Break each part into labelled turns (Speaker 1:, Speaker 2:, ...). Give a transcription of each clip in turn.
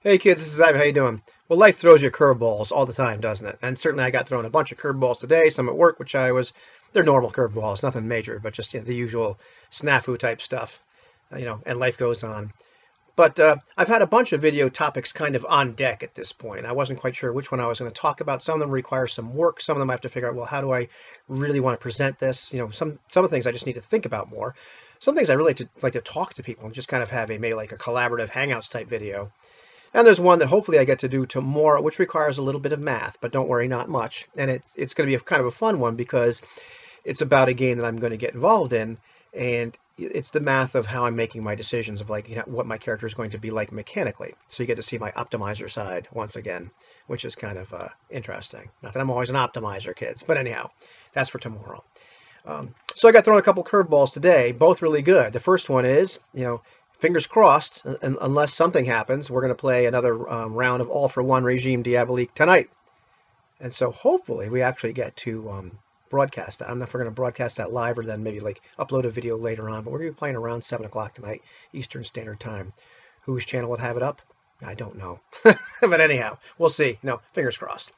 Speaker 1: Hey kids, this is Ivan. How you doing? Well, life throws you curveballs all the time, doesn't it? And certainly I got thrown a bunch of curveballs today, some at work, they're normal curveballs, nothing major, but just the usual snafu type stuff, and life goes on. But I've had a bunch of video topics kind of on deck at this point. I wasn't quite sure which one I was going to talk about. Some of them require some work. Some of them I have to figure out, well, how do I really want to present this? Some of the things I just need to think about more. Some things I really like to talk to people and just kind of have maybe like a collaborative hangouts type video. And there's one that hopefully I get to do tomorrow, which requires a little bit of math, but don't worry, not much. And it's going to be kind of a fun one because it's about a game that I'm going to get involved in, and it's the math of how I'm making my decisions of what my character is going to be like mechanically. So you get to see my optimizer side once again, which is kind of interesting. Not that I'm always an optimizer, kids, but anyhow, that's for tomorrow. So I got thrown a couple curveballs today, both really good. The first one is, fingers crossed, unless something happens, we're going to play another round of All for One Regime Diabolique tonight. And so hopefully we actually get to broadcast that. I don't know if we're going to broadcast that live or then maybe like upload a video later on, but we're going to be playing around 7 o'clock tonight, Eastern Standard Time. Whose channel would have it up? I don't know. But anyhow, we'll see. Fingers crossed.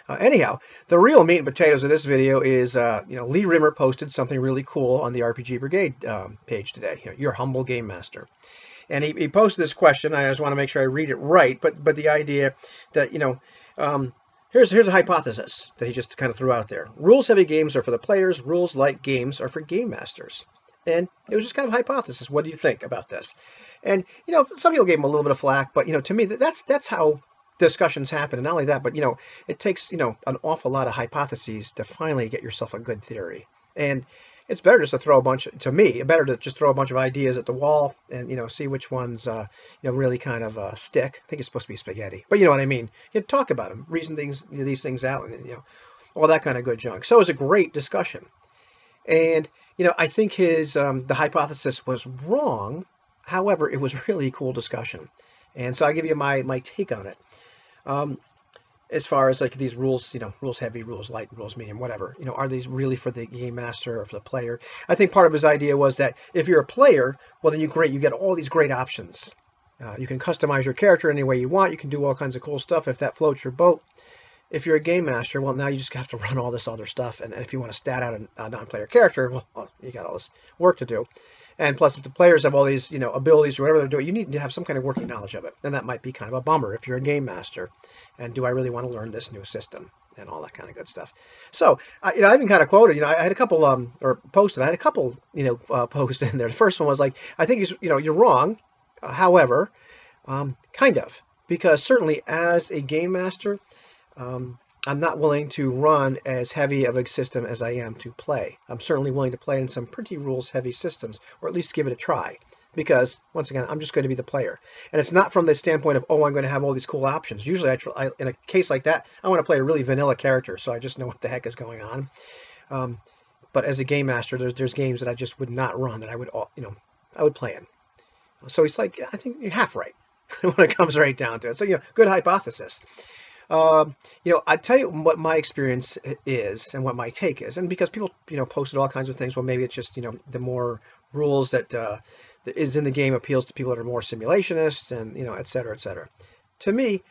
Speaker 1: Anyhow, the real meat and potatoes of this video is, Lee Rimmer posted something really cool on the RPG Brigade page today. Your humble game master, and he posted this question. I just want to make sure I read it right, but the idea that here's a hypothesis that he just kind of threw out there. Rules heavy games are for the players. Rules light games are for game masters. And it was just kind of a hypothesis. What do you think about this? And some people gave him a little bit of flack, but to me that's how discussions happen. And not only that, but it takes an awful lot of hypotheses to finally get yourself a good theory. And it's better just to throw a bunch, to me, better to just throw a bunch of ideas at the wall and see which ones really kind of stick. I think it's supposed to be spaghetti, but you know what I mean. You talk about them, reason these things out, and all that kind of good junk. So it was a great discussion, and I think his the hypothesis was wrong. However, it was really a cool discussion, and so I give you my take on it. As far as like these rules, rules heavy, rules light, rules medium, whatever, are these really for the game master or for the player? I think part of his idea was that if you're a player, well, then you get all these great options. You can customize your character any way you want. You can do all kinds of cool stuff if that floats your boat. If you're a game master, well, now you just have to run all this other stuff. And if you want to stat out a non-player character, well, you got all this work to do. And plus, if the players have all these, abilities or whatever they're doing, you need to have some kind of working knowledge of it. And that might be kind of a bummer if you're a game master. And do I really want to learn this new system and all that kind of good stuff? So, I even kind of quoted, I had a couple, or posted, I had a couple, posts in there. The first one was like, I think you're wrong. However, kind of, because certainly as a game master, I'm not willing to run as heavy of a system as I am to play. I'm certainly willing to play in some pretty rules-heavy systems, or at least give it a try. Because, once again, I'm just going to be the player. And it's not from the standpoint of, I'm going to have all these cool options. Usually, in a case like that, I want to play a really vanilla character, so I just know what the heck is going on. But as a game master, there's games that I just would not run that I would play in. So he's like, I think you're half right when it comes right down to it. So, good hypothesis. I tell you what my experience is and what my take is, and because people, posted all kinds of things. Well, maybe it's just, the more rules that is in the game appeals to people that are more simulationist, and et cetera, et cetera. To me,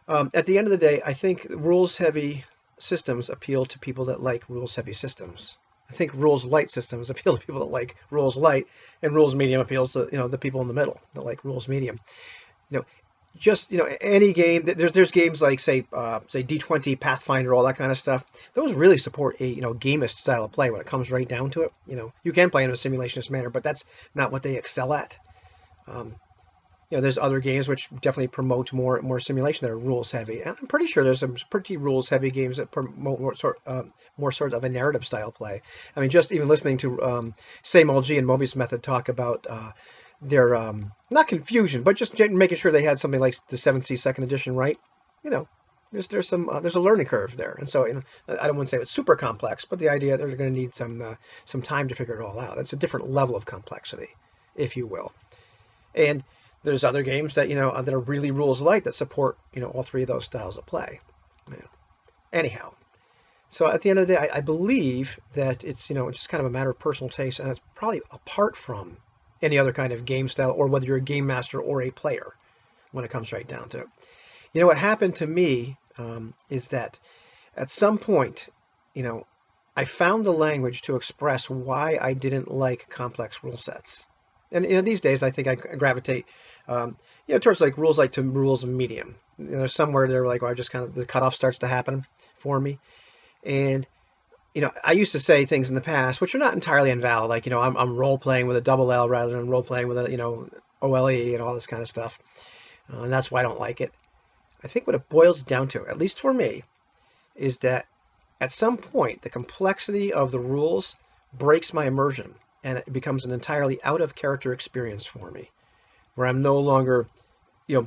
Speaker 1: at the end of the day, I think rules-heavy systems appeal to people that like rules-heavy systems. I think rules-light systems appeal to people that like rules-light, and rules-medium appeals to the people in the middle that like rules-medium. Just any game. There's games like say D20, Pathfinder, all that kind of stuff. Those really support a gamist style of play when it comes right down to it. You can play in a simulationist manner, but that's not what they excel at. There's other games which definitely promote more simulation that are rules heavy, and I'm pretty sure there's some pretty rules heavy games that promote more sort of a narrative style play. I mean, just even listening to Same Old G and Mobius Method talk about their not confusion, but just making sure they had something like the 7th second edition right. There's a learning curve there, and so I don't want to say it's super complex, but the idea they're going to need some time to figure it all out. That's a different level of complexity, if you will. And there's other games that that are really rules light that support all three of those styles of play. Anyhow, so at the end of the day, I believe that it's it's just kind of a matter of personal taste, and it's probably apart from any other kind of game style, or whether you're a game master or a player. when it comes right down to it. You know, what happened to me is that at some point, you know, I found the language to express why I didn't like complex rule sets. And you know, these days I think I gravitate, you know, towards like rules of medium. You know, somewhere there like where I just kind of the cutoff starts to happen for me. And you know, I used to say things in the past which are not entirely invalid, like you know, I'm role playing with a double L rather than role playing with a OLE and all this kind of stuff, and that's why I don't like it. I think what it boils down to, at least for me, is that at some point the complexity of the rules breaks my immersion and it becomes an entirely out of character experience for me, where I'm no longer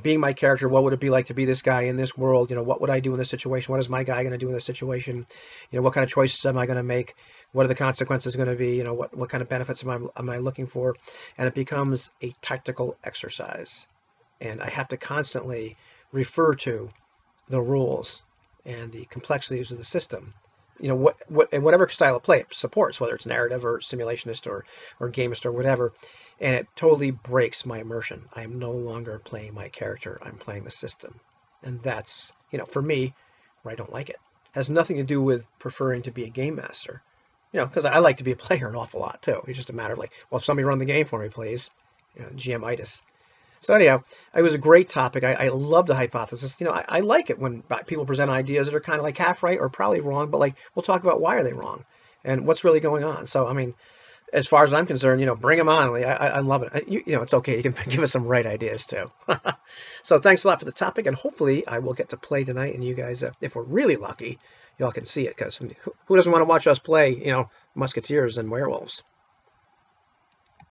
Speaker 1: being my character. What would it be like to be this guy in this world? What would I do in this situation? What is my guy going to do in this situation? What kind of choices am I going to make? What are the consequences going to be? What kind of benefits am I looking for? And it becomes a tactical exercise. And I have to constantly refer to the rules and the complexities of the system. And whatever style of play it supports, whether it's narrative or simulationist or gamist or whatever, and it totally breaks my immersion. I am no longer playing my character. I'm playing the system. And that's, for me, where I don't like it. It has nothing to do with preferring to be a game master. Because I like to be a player an awful lot too. It's just a matter of like, well, somebody run the game for me, please. GM-itis. So anyhow, it was a great topic. I love the hypothesis. I like it when people present ideas that are kind of like half right or probably wrong, but like we'll talk about why are they wrong and what's really going on. So I mean, as far as I'm concerned, bring them on. I love it. It's okay. You can give us some right ideas too. So thanks a lot for the topic, and hopefully I will get to play tonight. And you guys, if we're really lucky, y'all can see it, because who doesn't want to watch us play, Musketeers and Werewolves?